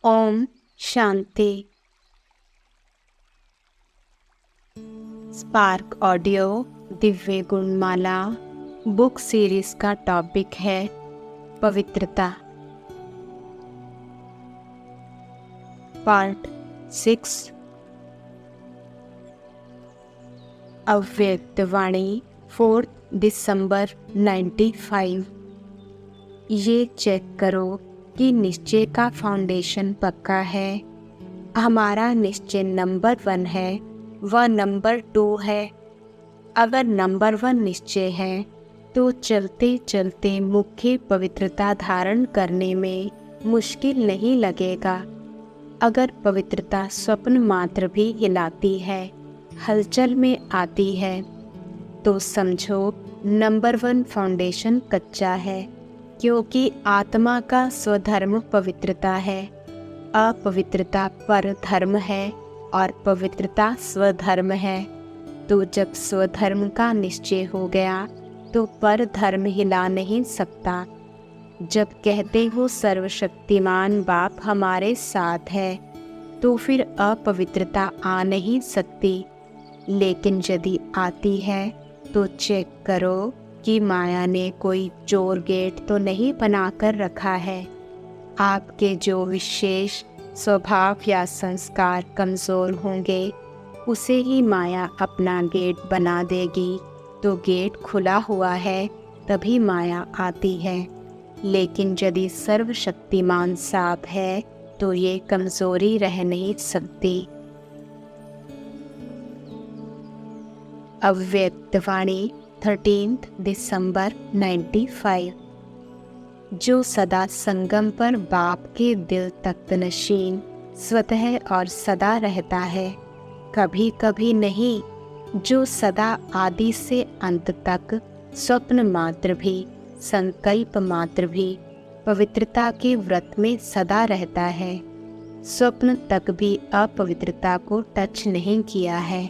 Om Shanti. Spark audio Divya Gunmala book series का topic है पवित्रता। पार्ट 6 अव्यक्त वाणी 4 दिसंबर 95। ये चेक करो कि निश्चय का फाउंडेशन पक्का है। हमारा निश्चय नंबर 1 है, वह नंबर 2 है। अगर नंबर 1 निश्चय है तो चलते चलते मुख्य पवित्रता धारण करने में मुश्किल नहीं लगेगा। अगर पवित्रता स्वप्न मात्र भी हिलाती है, हलचल में आती है, तो समझो नंबर 1 फाउंडेशन कच्चा है, क्योंकि आत्मा का स्वधर्म पवित्रता है। अपवित्रता पर धर्म है और पवित्रता स्वधर्म है। तो जब स्वधर्म का निश्चय हो गया तो पर धर्म हिला नहीं सकता। जब कहते हो सर्वशक्तिमान बाप हमारे साथ है, तो फिर अपवित्रता आ नहीं सकती। लेकिन यदि आती है तो चेक करो कि माया ने कोई चोर गेट तो नहीं बनाकर रखा है। आपके जो विशेष स्वभाव या संस्कार कमज़ोर होंगे, उसे ही माया अपना गेट बना देगी। तो गेट खुला हुआ है तभी माया आती है। लेकिन यदि सर्वशक्तिमान साप है तो ये कमज़ोरी रह नहीं सकती। अव्यक्त वाणी 13 दिसंबर 95। जो सदा संगम पर बाप के दिल तख्त नशीन स्वतः और सदा रहता है, कभी कभी नहीं। जो सदा आदि से अंत तक स्वप्न मात्र भी, संकल्प मात्र भी पवित्रता के व्रत में सदा रहता है, स्वप्न तक भी अपवित्रता को टच नहीं किया है,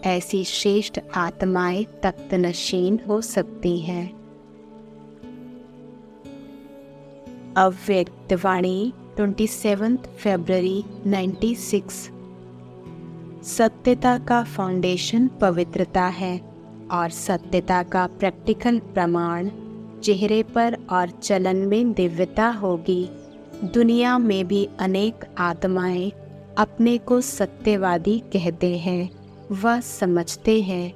ऐसी श्रेष्ठ आत्माएं तख्त नशीन हो सकती हैं। अव्यक्त वाणी 27 फरवरी 96। सत्यता का फाउंडेशन पवित्रता है और सत्यता का प्रैक्टिकल प्रमाण चेहरे पर और चलन में दिव्यता होगी। दुनिया में भी अनेक आत्माएं अपने को सत्यवादी कहते हैं, वह समझते हैं,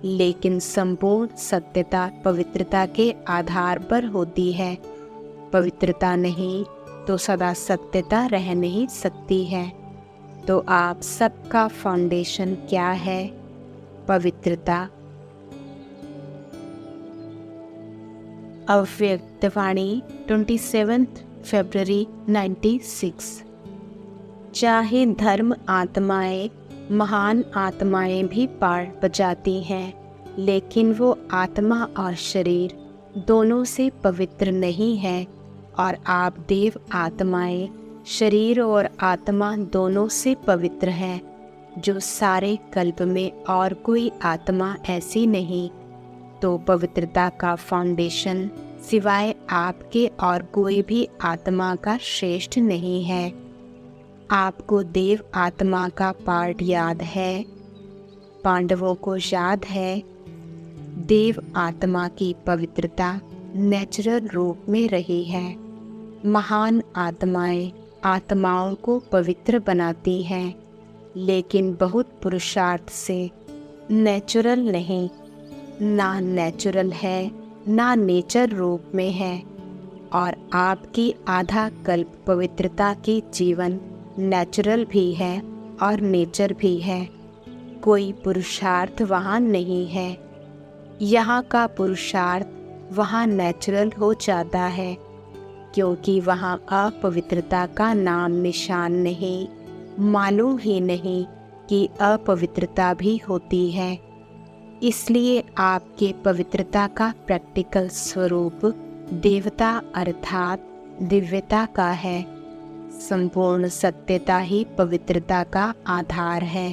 लेकिन संपूर्ण सत्यता पवित्रता के आधार पर होती है। पवित्रता नहीं तो सदा सत्यता रह नहीं सकती है। तो आप सबका फाउंडेशन क्या है? पवित्रता। अव्यक्त वाणी 27 फरवरी 96। चाहे धर्म आत्माएं, महान आत्माएं भी पार बजाती हैं, लेकिन वो आत्मा और शरीर दोनों से पवित्र नहीं है। और आप देव आत्माएं शरीर और आत्मा दोनों से पवित्र हैं, जो सारे कल्प में और कोई आत्मा ऐसी नहीं। तो पवित्रता का फाउंडेशन सिवाय आपके और कोई भी आत्मा का श्रेष्ठ नहीं है। आपको देव आत्मा का पार्ट याद है, पांडवों को याद है। देव आत्मा की पवित्रता नेचुरल रूप में रही है। महान आत्माएं आत्माओं को पवित्र बनाती हैं, लेकिन बहुत पुरुषार्थ से, नेचुरल नहीं। ना नेचुरल है, ना नेचर रूप में है। और आपकी आधा कल्प पवित्रता की जीवन नेचुरल भी है और नेचर भी है। कोई पुरुषार्थ वहाँ नहीं है। यहाँ का पुरुषार्थ वहाँ नेचुरल हो जाता है, क्योंकि वहाँ अपवित्रता का नाम निशान नहीं, मालूम ही नहीं कि अपवित्रता भी होती है। इसलिए आपके पवित्रता का प्रैक्टिकल स्वरूप देवता अर्थात दिव्यता का है। संपूर्ण सत्यता ही पवित्रता का आधार है।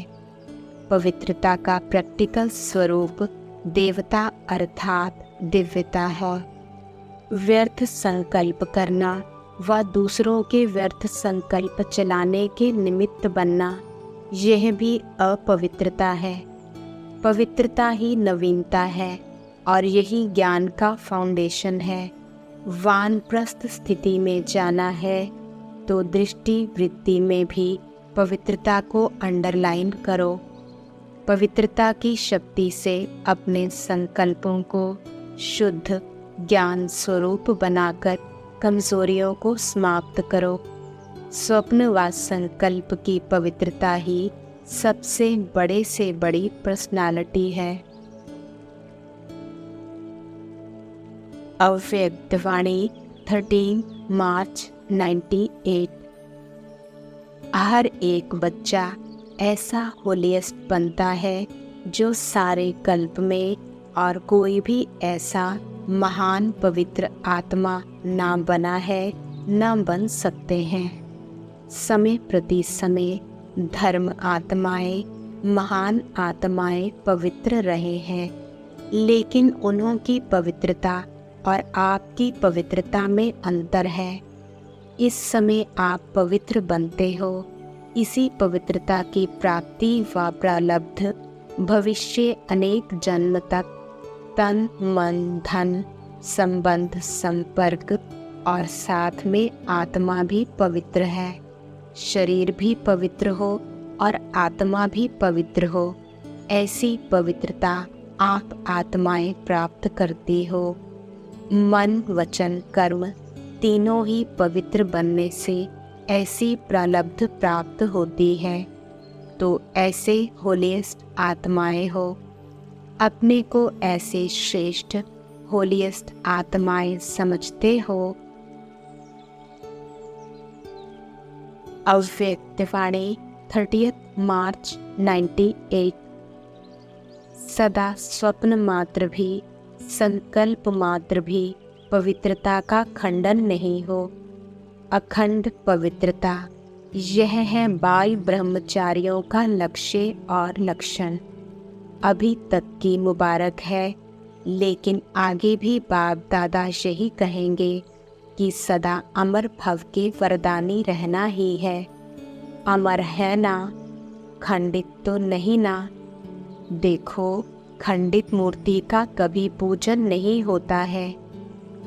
पवित्रता का प्रैक्टिकल स्वरूप देवता अर्थात दिव्यता है। व्यर्थ संकल्प करना व दूसरों के व्यर्थ संकल्प चलाने के निमित्त बनना, यह भी अपवित्रता है। पवित्रता ही नवीनता है और यही ज्ञान का फाउंडेशन है। वानप्रस्थ स्थिति में जाना है तो दृष्टि वृत्ति में भी पवित्रता को अंडरलाइन करो। पवित्रता की शक्ति से अपने संकल्पों को शुद्ध ज्ञान स्वरूप बनाकर कमजोरियों को समाप्त करो। स्वप्न व संकल्प की पवित्रता ही सबसे बड़े से बड़ी पर्सनालिटी है। अव्यक्तवाणी 13 मार्च 98। हर एक बच्चा ऐसा होलिएस्ट बनता है जो सारे कल्प में और कोई भी ऐसा महान पवित्र आत्मा ना बना है, ना बन सकते हैं। समय प्रति समय धर्म आत्माएं, महान आत्माएं पवित्र रहे हैं, लेकिन उन्हों की पवित्रता और आपकी पवित्रता में अंतर है। इस समय आप पवित्र बनते हो। इसी पवित्रता की प्राप्ति व प्रारब्ध भविष्य अनेक जन्म तक तन मन धन संबंध संपर्क और साथ में आत्मा भी पवित्र है। शरीर भी पवित्र हो और आत्मा भी पवित्र हो, ऐसी पवित्रता आप आत्माएं प्राप्त करती हो। मन वचन कर्म तीनों ही पवित्र बनने से ऐसी प्रारब्ध प्राप्त होती है। तो ऐसे होलिएस्ट आत्माएं हो। अपने को ऐसे श्रेष्ठ होलिएस्ट आत्माएं समझते हो। अव्यक्तवाणी 30 मार्च 98। सदा स्वप्न मात्र भी संकल्प मात्र भी पवित्रता का खंडन नहीं हो। अखंड पवित्रता, यह है बाल ब्रह्मचारियों का लक्ष्य और लक्षण। अभी तक की मुबारक है, लेकिन आगे भी बाप दादा यही कहेंगे कि सदा अमर भव के वरदानी रहना ही है। अमर है ना, खंडित तो नहीं ना। देखो, खंडित मूर्ति का कभी पूजन नहीं होता है,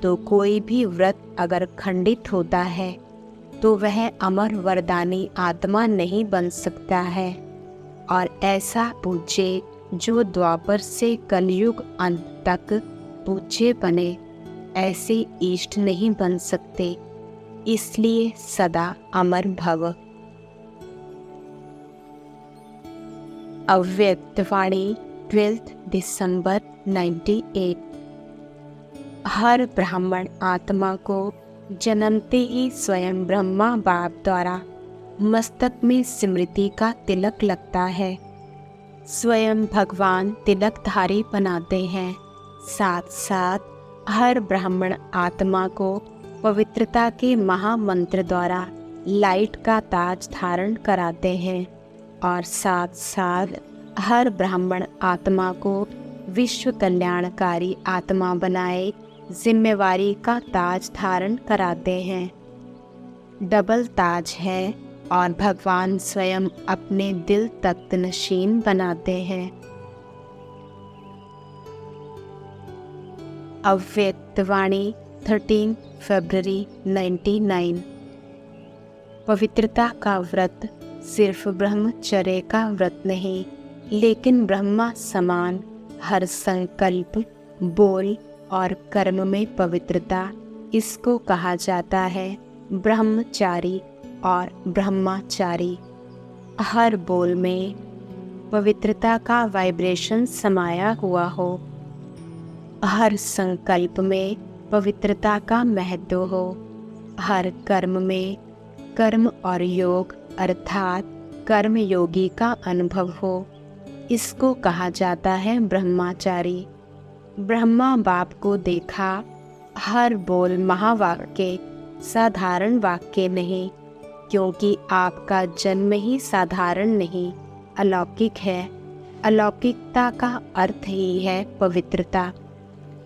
तो कोई भी व्रत अगर खंडित होता है तो वह अमर वरदानी आत्मा नहीं बन सकता है। और ऐसा पूज्य जो द्वापर से कलयुग अंत तक पूज्य बने, ऐसे इष्ट नहीं बन सकते। इसलिए सदा अमर भव। अव्यक्तवाणी 12 दिसंबर 98। हर ब्राह्मण आत्मा को जन्मते ही स्वयं ब्रह्मा बाप द्वारा मस्तक में स्मृति का तिलक लगता है। स्वयं भगवान तिलकधारी बनाते हैं। साथ साथ हर ब्राह्मण आत्मा को पवित्रता के महामंत्र द्वारा लाइट का ताज धारण कराते हैं और साथ साथ हर ब्राह्मण आत्मा को विश्व कल्याणकारी आत्मा बनाए जिम्मेवारी का ताज धारण कराते हैं। डबल ताज है और भगवान स्वयं अपने दिल तख्त नशीन बनाते हैं। अव्यक्तवाणी 13 फरवरी 99। पवित्रता का व्रत सिर्फ ब्रह्मचर्य का व्रत नहीं, लेकिन ब्रह्मा समान हर संकल्प, बोल और कर्म में पवित्रता, इसको कहा जाता है ब्रह्मचारी और ब्रह्माचारी। हर बोल में पवित्रता का वाइब्रेशन समाया हुआ हो, हर संकल्प में पवित्रता का महत्व हो, हर कर्म में कर्म और योग अर्थात कर्म योगी का अनुभव हो, इसको कहा जाता है ब्रह्माचारी। ब्रह्मा बाप को देखा, हर बोल महावाक्य साधारण वाक्य नहीं, क्योंकि आपका जन्म ही साधारण नहीं, अलौकिक है। अलौकिकता का अर्थ ही है पवित्रता।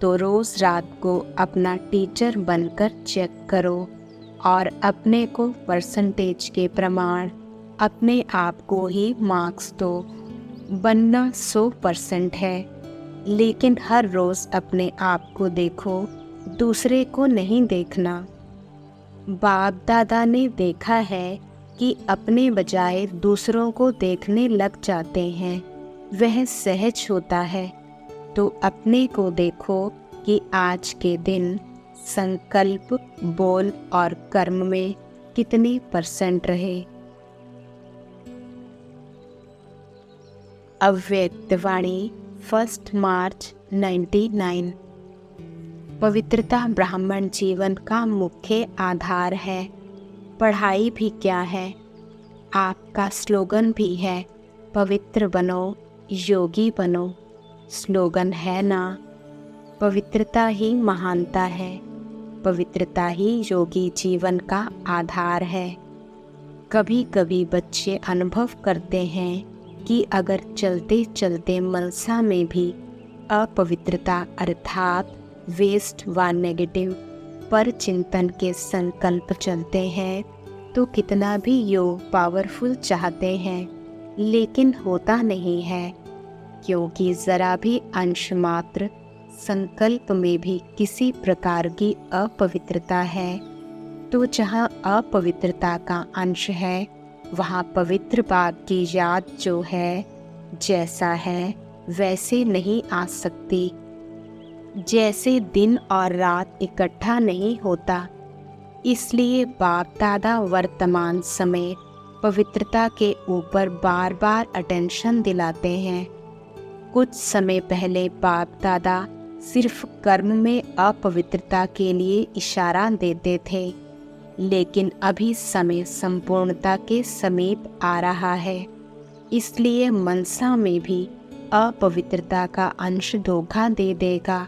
तो रोज रात को अपना टीचर बनकर चेक करो, और अपने को परसेंटेज के प्रमाण अपने आप को ही मार्क्स दो। बनना 100% है, लेकिन हर रोज़ अपने आप को देखो, दूसरे को नहीं देखना। बाप दादा ने देखा है कि अपने बजाय दूसरों को देखने लग जाते हैं, वह सहज होता है। तो अपने को देखो कि आज के दिन संकल्प, बोल और कर्म में कितने % रहे। अव्यक्तवाणी 1 मार्च 99। पवित्रता ब्राह्मण जीवन का मुख्य आधार है। पढ़ाई भी क्या है, आपका स्लोगन भी है, पवित्र बनो, योगी बनो। स्लोगन है ना, पवित्रता ही महानता है, पवित्रता ही योगी जीवन का आधार है। कभी कभी बच्चे अनुभव करते हैं कि अगर चलते चलते मनसा में भी अपवित्रता अर्थात वेस्ट व नेगेटिव पर चिंतन के संकल्प चलते हैं तो कितना भी योग पावरफुल चाहते हैं, लेकिन होता नहीं है, क्योंकि ज़रा भी अंश मात्र संकल्प में भी किसी प्रकार की अपवित्रता है। तो जहाँ अपवित्रता का अंश है, वहाँ पवित्र बात की याद जो है, जैसा है वैसे नहीं आ सकती। जैसे दिन और रात इकट्ठा नहीं होता, इसलिए बाप दादा वर्तमान समय पवित्रता के ऊपर बार बार अटेंशन दिलाते हैं। कुछ समय पहले बाप दादा सिर्फ कर्म में अपवित्रता के लिए इशारा देते थे, लेकिन अभी समय संपूर्णता के समीप आ रहा है, इसलिए मनसा में भी अपवित्रता का अंश धोखा दे देगा।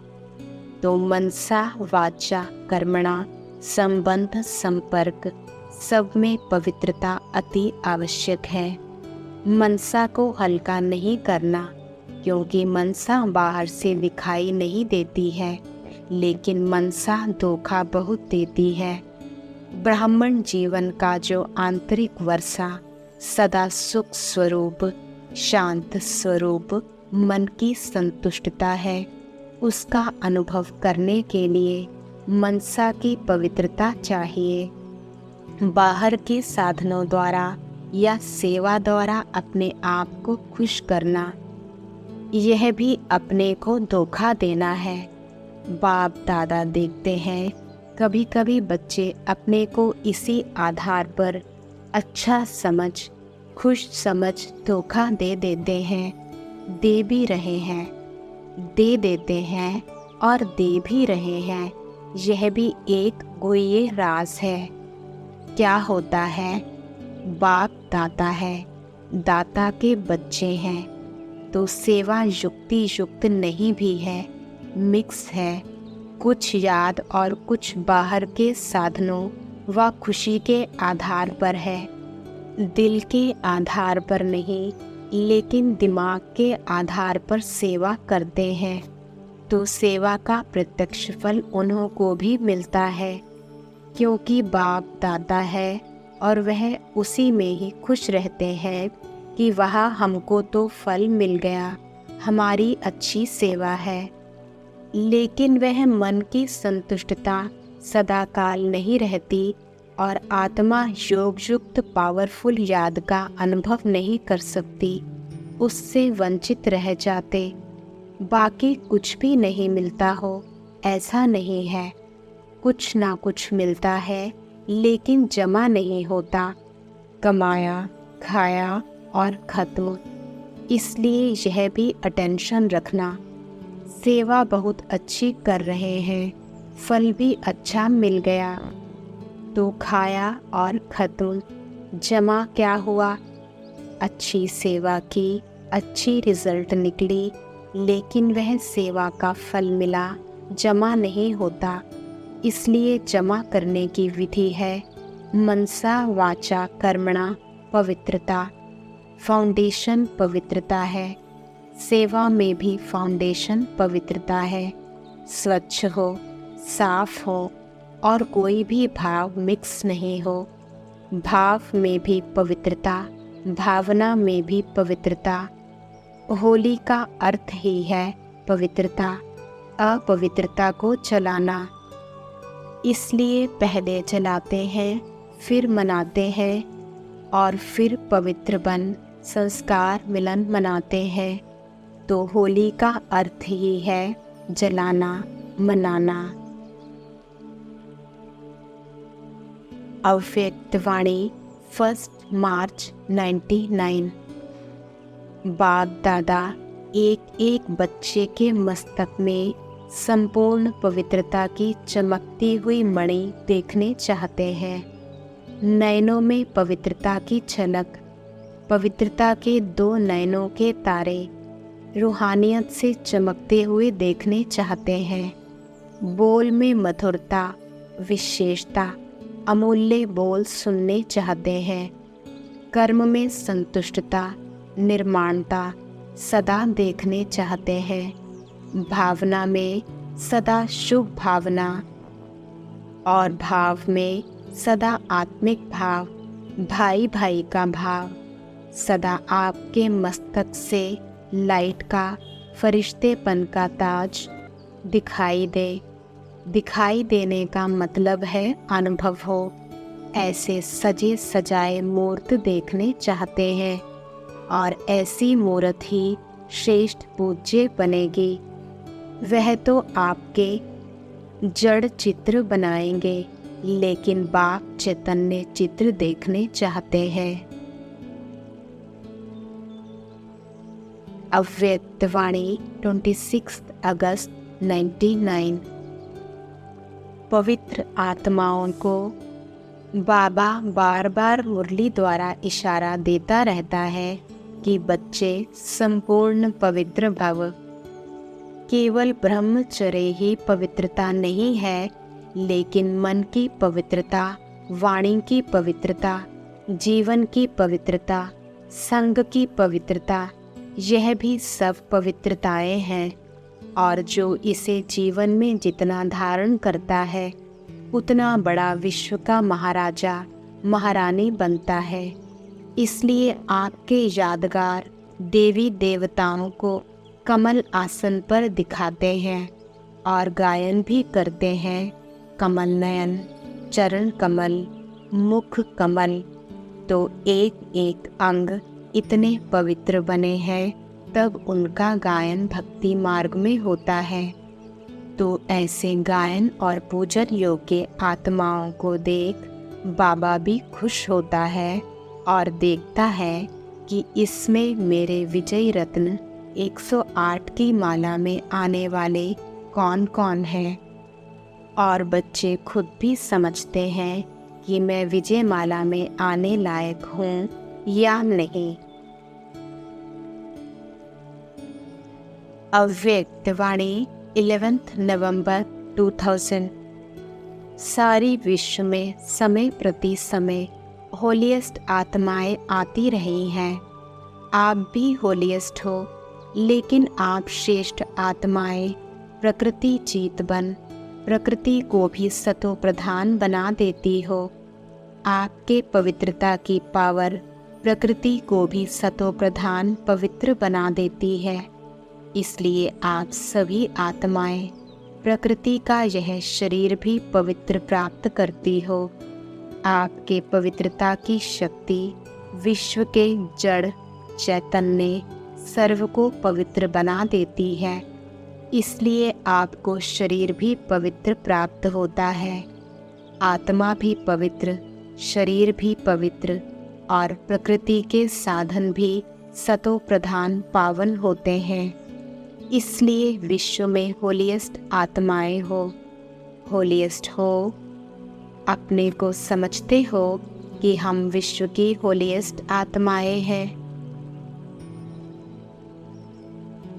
तो मनसा वाचा कर्मणा संबंध संपर्क सब में पवित्रता अति आवश्यक है। मनसा को हल्का नहीं करना, क्योंकि मनसा बाहर से दिखाई नहीं देती है, लेकिन मनसा धोखा बहुत देती है। ब्राह्मण जीवन का जो आंतरिक वर्षा सदा सुख स्वरूप, शांत स्वरूप मन की संतुष्टता है, उसका अनुभव करने के लिए मनसा की पवित्रता चाहिए। बाहर के साधनों द्वारा या सेवा द्वारा अपने आप को खुश करना, यह भी अपने को धोखा देना है। बाप दादा देखते हैं कभी कभी बच्चे अपने को इसी आधार पर अच्छा समझ, खुश समझ धोखा दे देते हैं, दे भी रहे हैं, दे देते हैं और दे भी रहे हैं। यह भी एक गुह्य राज है। क्या होता है, बाप दाता है, दाता के बच्चे हैं, तो सेवा युक्ति युक्त नहीं भी है, मिक्स है। कुछ याद और कुछ बाहर के साधनों व खुशी के आधार पर है, दिल के आधार पर नहीं, लेकिन दिमाग के आधार पर सेवा करते हैं, तो सेवा का प्रत्यक्ष फल उन्हों को भी मिलता है, क्योंकि बाप दाता है और वह उसी में ही खुश रहते हैं कि वह हमको तो फल मिल गया, हमारी अच्छी सेवा है। लेकिन वह मन की संतुष्टता सदाकाल नहीं रहती और आत्मा योग युक्त पावरफुल याद का अनुभव नहीं कर सकती, उससे वंचित रह जाते। बाकी कुछ भी नहीं मिलता हो, ऐसा नहीं है, कुछ ना कुछ मिलता है, लेकिन जमा नहीं होता, कमाया, खाया और ख़त्म। इसलिए यह भी अटेंशन रखना। सेवा बहुत अच्छी कर रहे हैं, फल भी अच्छा मिल गया, तो खाया और ख़त्म, जमा क्या हुआ? अच्छी सेवा की, अच्छी रिजल्ट निकली, लेकिन वह सेवा का फल मिला, जमा नहीं होता। इसलिए जमा करने की विधि है मनसा वाचा कर्मणा पवित्रता। फाउंडेशन पवित्रता है, सेवा में भी फाउंडेशन पवित्रता है। स्वच्छ हो, साफ हो, और कोई भी भाव मिक्स नहीं हो। भाव में भी पवित्रता, भावना में भी पवित्रता। होली का अर्थ ही है पवित्रता, अपवित्रता को जलाना। इसलिए पहले जलाते हैं, फिर मनाते हैं और फिर पवित्र बन संस्कार मिलन मनाते हैं। तो होली का अर्थ ही है जलाना, मनाना। अव्यक्त वाणी 1 मार्च 99। बाप दादा एक एक बच्चे के मस्तक में संपूर्ण पवित्रता की चमकती हुई मणि देखने चाहते हैं। नयनों में पवित्रता की झलक, पवित्रता के 2 नयनों के तारे रूहानियत से चमकते हुए देखने चाहते हैं। बोल में मधुरता, विशेषता, अमूल्य बोल सुनने चाहते हैं। कर्म में संतुष्टता, निर्माणता सदा देखने चाहते हैं। भावना में सदा शुभ भावना और भाव में सदा आत्मिक भाव, भाई भाई का भाव। सदा आपके मस्तक से लाइट का, फरिश्तेपन का ताज दिखाई दे। दिखाई देने का मतलब है अनुभव हो। ऐसे सजे सजाए मूर्त देखने चाहते हैं और ऐसी मूर्त ही श्रेष्ठ पूज्य बनेगी। वह तो आपके जड़ चित्र बनाएंगे, लेकिन बाप चैतन्य चित्र देखने चाहते हैं। अव्यक्त वाणी 26 अगस्त 99। पवित्र आत्माओं को बाबा बार बार मुरली द्वारा इशारा देता रहता है कि बच्चे संपूर्ण पवित्र भव। केवल ब्रह्मचर्य ही पवित्रता नहीं है, लेकिन मन की पवित्रता, वाणी की पवित्रता, जीवन की पवित्रता, संग की पवित्रता, यह भी सब पवित्रताएं हैं। और जो इसे जीवन में जितना धारण करता है, उतना बड़ा विश्व का महाराजा महारानी बनता है। इसलिए आपके यादगार देवी देवताओं को कमल आसन पर दिखाते हैं और गायन भी करते हैं। कमल नयन, चरण कमल, मुख कमल। तो एक एक अंग इतने पवित्र बने हैं, तब उनका गायन भक्ति मार्ग में होता है। तो ऐसे गायन और पूजन योग्य आत्माओं को देख बाबा भी खुश होता है और देखता है कि इसमें मेरे विजय रत्न 108 की माला में आने वाले कौन कौन हैं। और बच्चे खुद भी समझते हैं कि मैं विजय माला में आने लायक हूँ या नहीं। अव्यक्त वाणी 11 नवंबर 2000। सारी विश्व में समय प्रति समय होलीएस्ट आत्माएं आती रही हैं। आप भी होलीएस्ट हो, लेकिन आप श्रेष्ठ आत्माएं प्रकृति जीत बन प्रकृति को भी सतो प्रधान बना देती हो। आपके पवित्रता की पावर प्रकृति को भी सतो प्रधान पवित्र बना देती है। इसलिए आप सभी आत्माएं प्रकृति का यह शरीर भी पवित्र प्राप्त करती हो। आपके पवित्रता की शक्ति विश्व के जड़ चैतन्य सर्व को पवित्र बना देती है। इसलिए आपको शरीर भी पवित्र प्राप्त होता है। आत्मा भी पवित्र, शरीर भी पवित्र और प्रकृति के साधन भी सतो प्रधान पावन होते हैं। इसलिए विश्व में होलीएस्ट आत्माएं हो। होलीएस्ट हो, अपने को समझते हो कि हम विश्व की होलीएस्ट आत्माएं हैं।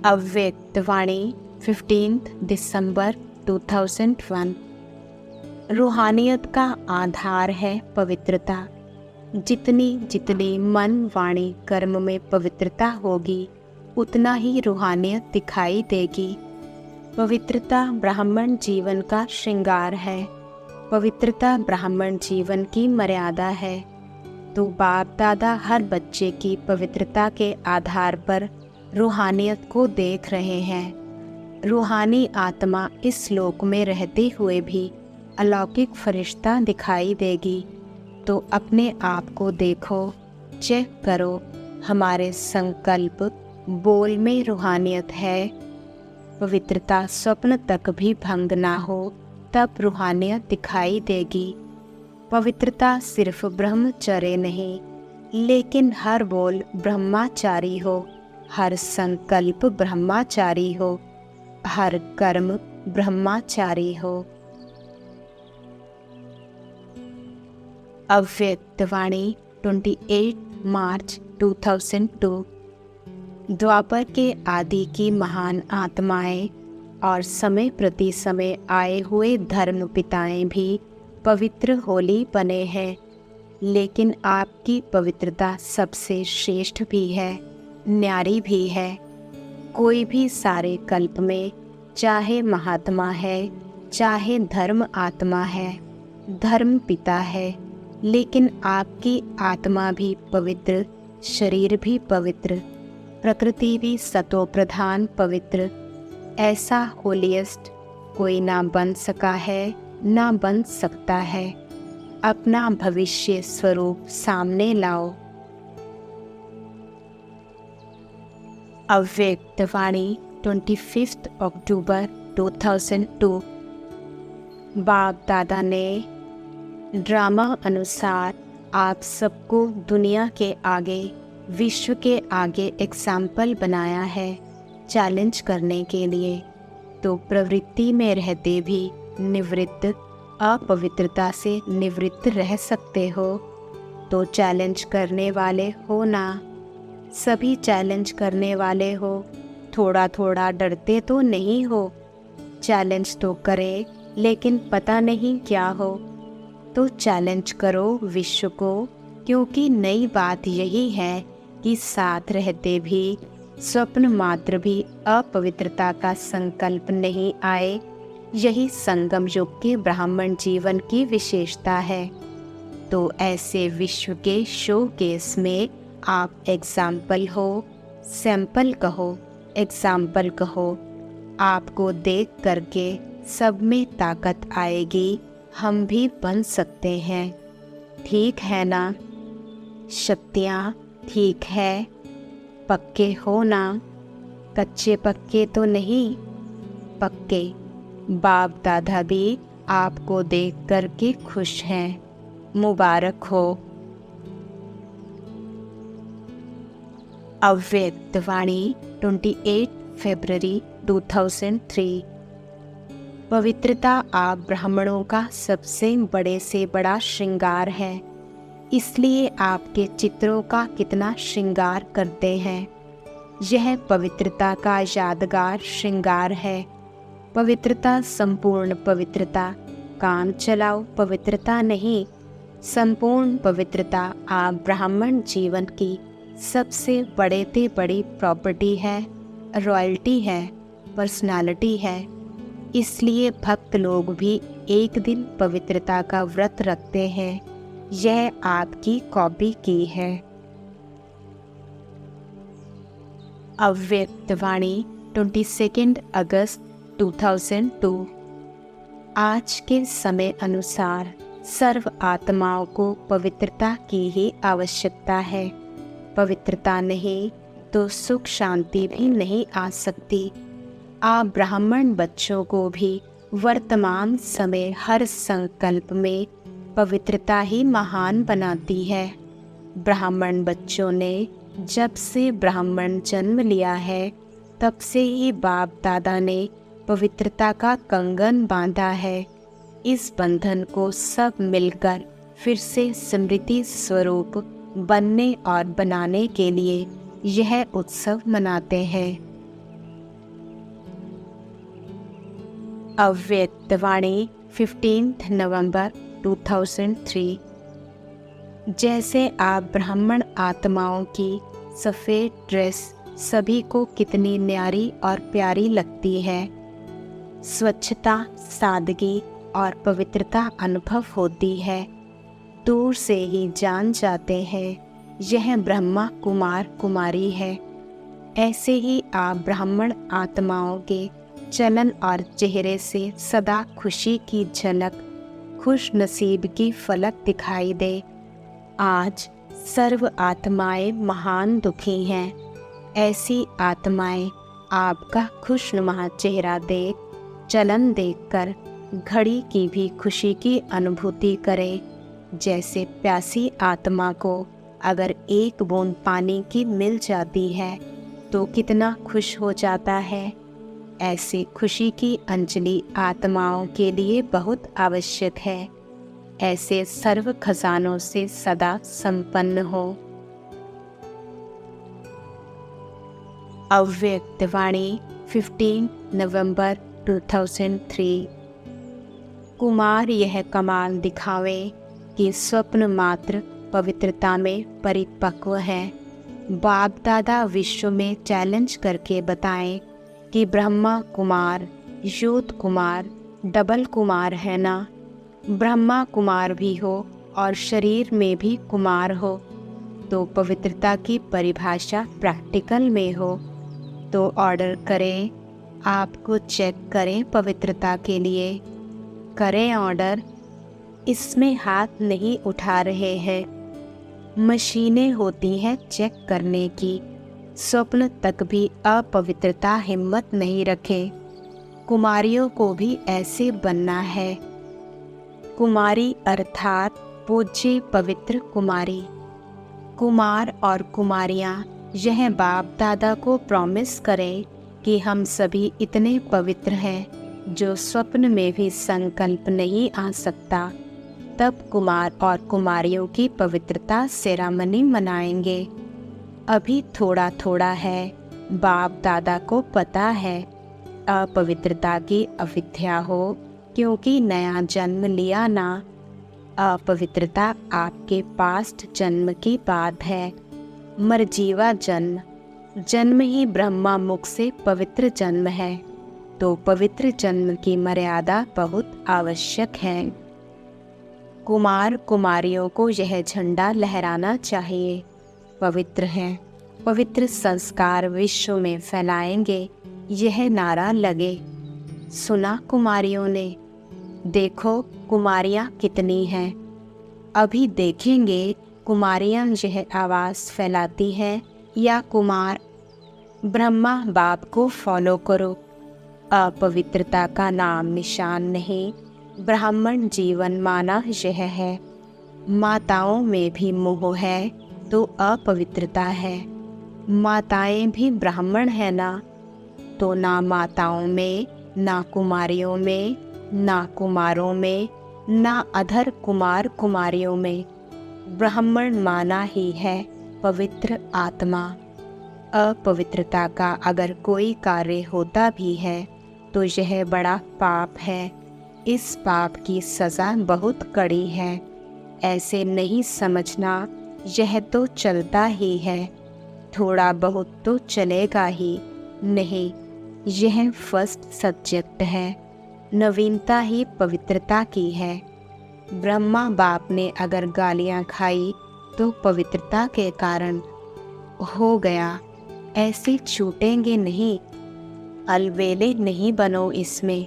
अव्यक्त वाणी 15 दिसंबर 2001। रूहानियत का आधार है पवित्रता। जितनी जितनी मन वाणी कर्म में पवित्रता होगी, उतना ही रूहानियत दिखाई देगी। पवित्रता ब्राह्मण जीवन का श्रृंगार है। पवित्रता ब्राह्मण जीवन की मर्यादा है। तो बाप दादा हर बच्चे की पवित्रता के आधार पर रूहानियत को देख रहे हैं। रूहानी आत्मा इस लोक में रहते हुए भी अलौकिक फरिश्ता दिखाई देगी। तो अपने आप को देखो, चेक करो, हमारे संकल्प बोल में रूहानियत है। पवित्रता स्वप्न तक भी भंग ना हो तब रूहानियत दिखाई देगी। पवित्रता सिर्फ ब्रह्मचर्य नहीं, लेकिन हर बोल ब्रह्मचारी हो, हर संकल्प ब्रह्मचारी हो, हर कर्म ब्रह्मचारी हो। अव्यक्तवाणी 28 मार्च 2002। द्वापर के आदि की महान आत्माएं और समय प्रति समय आए हुए धर्म पिताएं भी पवित्र होली बने हैं, लेकिन आपकी पवित्रता सबसे श्रेष्ठ भी है, न्यारी भी है। कोई भी सारे कल्प में चाहे महात्मा है, चाहे धर्म आत्मा है, धर्म पिता है, लेकिन आपकी आत्मा भी पवित्र, शरीर भी पवित्र, प्रकृति भी सतो प्रधान पवित्र। ऐसा होलिएस्ट कोई ना बन सका है, ना बन सकता है। अपना भविष्य स्वरूप सामने लाओ। अव्यक्तवाणी 25 अक्टूबर 2002। बाप दादा ने ड्रामा अनुसार आप सबको दुनिया के आगे, विश्व के आगे एग्जाम्पल बनाया है चैलेंज करने के लिए। तो प्रवृत्ति में रहते भी निवृत्त अपवित्रता से निवृत्त रह सकते हो। तो चैलेंज करने वाले हो ना, सभी चैलेंज करने वाले हो। थोड़ा थोड़ा डरते तो नहीं हो। चैलेंज तो करे, लेकिन पता नहीं क्या हो। तो चैलेंज करो विश्व को, क्योंकि नई बात यही है कि साथ रहते भी स्वप्न मात्र भी अपवित्रता का संकल्प नहीं आए। यही संगम युग के ब्राह्मण जीवन की विशेषता है। तो ऐसे विश्व के शो केस में आप एग्जाम्पल हो, सैंपल कहो, एग्जाम्पल कहो। आपको देख करके सब में ताकत आएगी, हम भी बन सकते हैं। ठीक है ना? शक्तियाँ ठीक है, पक्के हो ना? कच्चे पक्के तो नहीं, पक्के। बाप दादा भी आपको देख करके खुश हैं, मुबारक हो। अव्यक्तवाणी 28 फरवरी 2003। पवित्रता आप ब्राह्मणों का सबसे बड़े से बड़ा श्रृंगार है, इसलिए आपके चित्रों का कितना श्रृंगार करते हैं। यह पवित्रता का यादगार श्रृंगार है। पवित्रता संपूर्ण पवित्रता, काम चलाओ पवित्रता नहीं। संपूर्ण पवित्रता आप ब्राह्मण जीवन की सबसे बड़े से बड़ी प्रॉपर्टी है, रॉयल्टी है, पर्सनालिटी है। इसलिए भक्त लोग भी एक दिन पवित्रता का व्रत रखते हैं। यह आपकी कॉपी की है। अव्यक्तवाणी 22 अगस्त 2002। आज के समय अनुसार सर्व आत्माओं को पवित्रता की ही आवश्यकता है। पवित्रता नहीं तो सुख शांति भी नहीं आ सकती। आप ब्राह्मण बच्चों को भी वर्तमान समय हर संकल्प में पवित्रता ही महान बनाती है। ब्राह्मण बच्चों ने जब से ब्राह्मण जन्म लिया है, तब से ही बाप दादा ने पवित्रता का कंगन बांधा है। इस बंधन को सब मिलकर फिर से स्मृति स्वरूप बनने और बनाने के लिए यह उत्सव मनाते हैं। अव्यक्तवाणी 15 नवंबर 2003। जैसे आप ब्राह्मण आत्माओं की सफ़ेद ड्रेस सभी को कितनी न्यारी और प्यारी लगती है। स्वच्छता, सादगी, और पवित्रता अनुभव होती है। दूर से ही जान जाते हैं यह ब्रह्मा कुमार कुमारी है। ऐसे ही आप ब्राह्मण आत्माओं के चलन और चेहरे से सदा खुशी की झलक, खुश नसीब की फलक दिखाई दे। आज सर्व आत्माएं महान दुखी हैं। ऐसी आत्माएं आपका खुशनुमा चेहरा देख, चलन देखकर घड़ी की भी खुशी की अनुभूति करें। जैसे प्यासी आत्मा को अगर एक बूंद पानी की मिल जाती है तो कितना खुश हो जाता है। ऐसी खुशी की अंजलि आत्माओं के लिए बहुत आवश्यक है। ऐसे सर्व खजानों से सदा संपन्न हो। अव्यक्त वाणी 15 नवंबर 2003। कुमार यह कमाल दिखावे कि स्वप्न मात्र पवित्रता में परिपक्व है। बाप दादा विश्व में चैलेंज करके बताएं कि ब्रह्मा कुमार, योत कुमार, डबल कुमार है ना। ब्रह्मा कुमार भी हो और शरीर में भी कुमार हो तो पवित्रता की परिभाषा प्रैक्टिकल में हो तो ऑर्डर करें, आपको चेक करें पवित्रता के लिए। करें ऑर्डर, इसमें हाथ नहीं उठा रहे हैं। मशीनें होती हैं चेक करने की। स्वप्न तक भी अपवित्रता हिम्मत नहीं रखे। कुमारियों को भी ऐसे बनना है। कुमारी अर्थात पूज्य पवित्र कुमारी। कुमार और कुमारियाँ यह बाप दादा को प्रॉमिस करें कि हम सभी इतने पवित्र हैं जो स्वप्न में भी संकल्प नहीं आ सकता। तब कुमार और कुमारियों की पवित्रता सेरामनी मनाएंगे। अभी थोड़ा थोड़ा है। बाप दादा को पता है अपवित्रता की अविद्या हो क्योंकि नया जन्म लिया ना। अपवित्रता आपके पास्ट जन्म की बात है। मरजीवा जन्म ही ब्रह्मा मुख से पवित्र जन्म है तो पवित्र जन्म की मर्यादा बहुत आवश्यक है। कुमार कुमारियों को यह झंडा लहराना चाहिए। पवित्र हैं, पवित्र संस्कार विश्व में फैलाएंगे, यह नारा लगे। सुना कुमारियों ने, देखो कुमारियाँ कितनी हैं। अभी देखेंगे कुमारियाँ यह आवाज़ फैलाती हैं या कुमार। ब्रह्मा बाप को फॉलो करो। अपवित्रता का नाम निशान नहीं, ब्राह्मण जीवन माना यह है। माताओं में भी मोह है तो अपवित्रता है। माताएं भी ब्राह्मण है ना, तो ना माताओं में, ना कुमारियों में, ना कुमारों में, ना अधर कुमार कुमारियों में। ब्राह्मण माना ही है पवित्र आत्मा। अपवित्रता का अगर कोई कार्य होता भी है तो यह बड़ा पाप है। इस पाप की सज़ा बहुत कड़ी है। ऐसे नहीं समझना, यह तो चलता ही है, थोड़ा बहुत तो चलेगा ही। नहीं, यह फर्स्ट सब्जेक्ट है। नवीनता ही पवित्रता की है। ब्रह्मा बाप ने अगर गालियाँ खाई तो पवित्रता के कारण हो गया। ऐसे छूटेंगे नहीं। अलवेले नहीं बनो इसमें।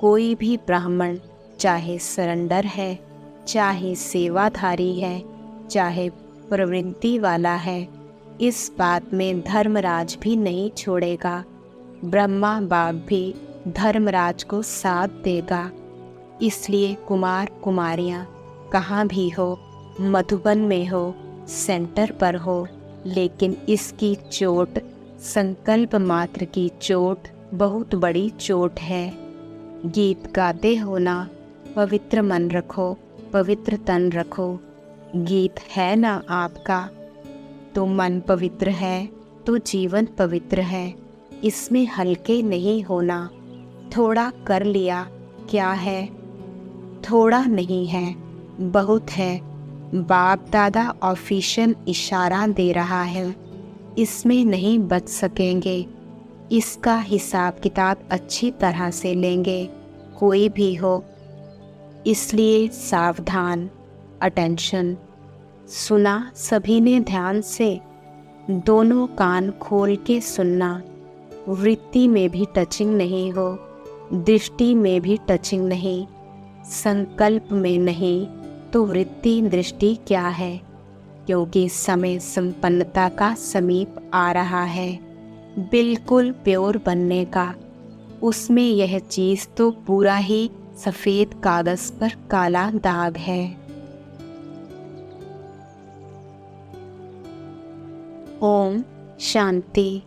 कोई भी ब्राह्मण चाहे सरेंडर है, चाहे सेवाधारी है, चाहे प्रवृत्ति वाला है, इस बात में धर्मराज भी नहीं छोड़ेगा। ब्रह्मा बाप भी धर्मराज को साथ देगा। इसलिए कुमार कुमारियाँ कहाँ भी हो, मधुबन में हो, सेंटर पर हो, लेकिन इसकी चोट, संकल्प मात्र की चोट बहुत बड़ी चोट है। गीत गाते हो ना, पवित्र मन रखो, पवित्र तन रखो। गीत है ना आपका, तो मन पवित्र है तो जीवन पवित्र है। इसमें हल्के नहीं होना। थोड़ा कर लिया क्या है, थोड़ा नहीं है, बहुत है। बाप दादा ऑफिशियल इशारा दे रहा है, इसमें नहीं बच सकेंगे। इसका हिसाब किताब अच्छी तरह से लेंगे। कोई भी हो, इसलिए सावधान, अटेंशन। सुना सभी ने ध्यान से, दोनों कान खोल के सुनना। वृत्ति में भी टचिंग नहीं हो, दृष्टि में भी टचिंग नहीं, संकल्प में नहीं, तो वृत्ति दृष्टि क्या है? क्योंकि समय संपन्नता का समीप आ रहा है, बिल्कुल प्योर बनने का। उसमें यह चीज़ तो पूरा ही सफ़ेद कागज़ पर काला दाग है। ओम शांति।